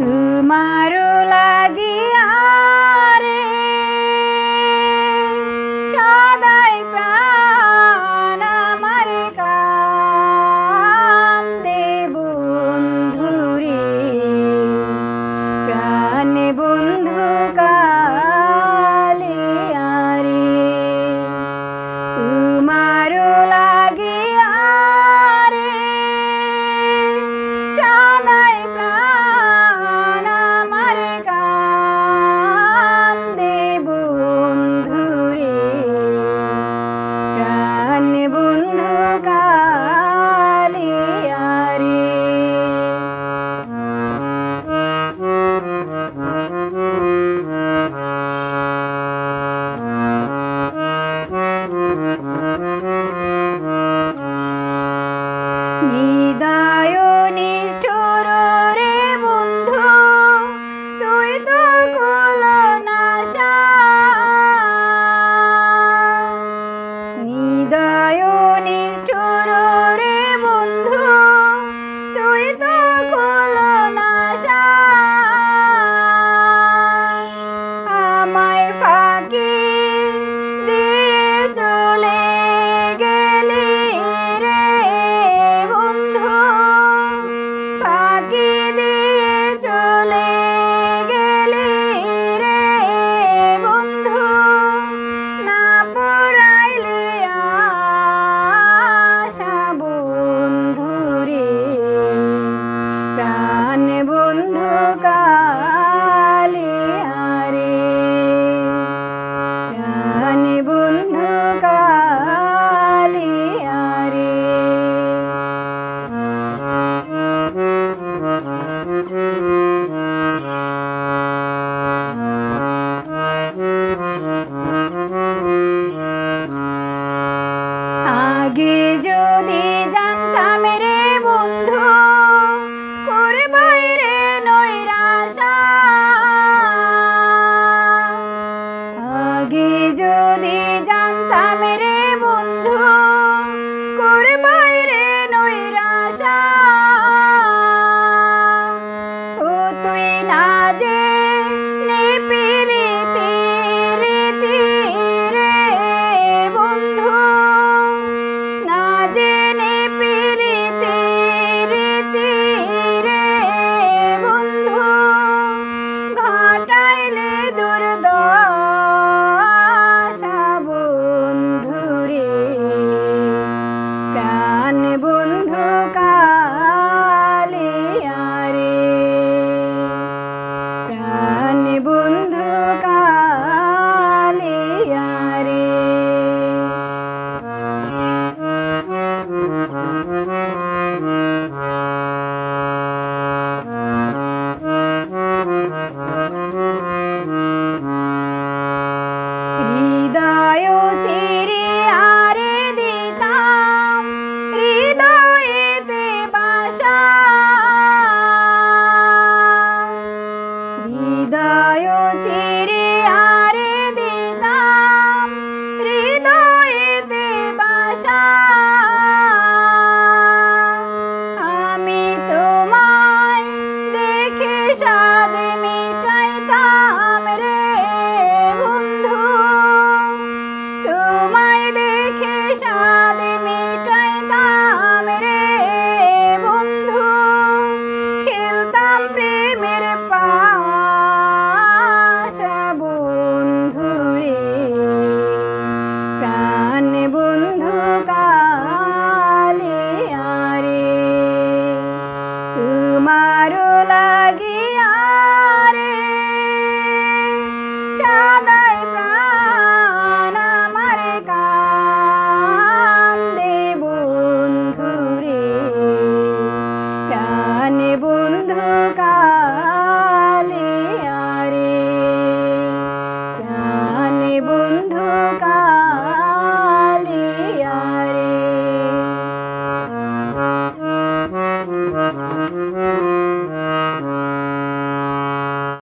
তোমারো লাগিয়া রে সদাই প্রাণ আমার কান্দে বন্ধুরে, প্রাণ বন্ধু কালিয়া রে। তোমারো লাগিয়া রে সদাই প্রাণ আমার কান্দে বন্ধুরে, প্রাণ বন্ধু কালিয়া রে। নিদায় নিষ্ঠুর রে বন্ধু, তুই তো কুলনাশা। নিদায় নিষ্ঠুর রে বন্ধু, তুই তো কুলনাশা। আমায় ফাঁকি দিয়ে চলে গেলি রে বন্ধু, ফাঁকি দিয়ে চলে গেলি রে বন্ধু। না পুরাইলি আশা বন্ধুরে, প্রাণ বন্ধু কালিয়া রে, প্রাণ বন্ধু কালিয়া রে। আগে যদি জানতাম রে বন্ধু, করবাই রে নৈরাশা। আগে যদি জানতাম রে বন্ধু, করবাই রে নৈরাশা। ও তুই না যে নিপিরিতি রীতি রে বন্ধু, না যে নিপিরিতি রীতি রে বন্ধু। ঘটাইলে দুর্দশা বন্ধুরে, প্রাণ বন্ধু কালিয়া রে, প্রাণ বন্ধু কালিয়া রে। হৃদয় চিরিয়া রে দিতাম হৃদয়েতে বাসা। হৃদয় চিরিয়া রে দিতাম হৃদয়েতে বাসা। আমি তোমায় দেখে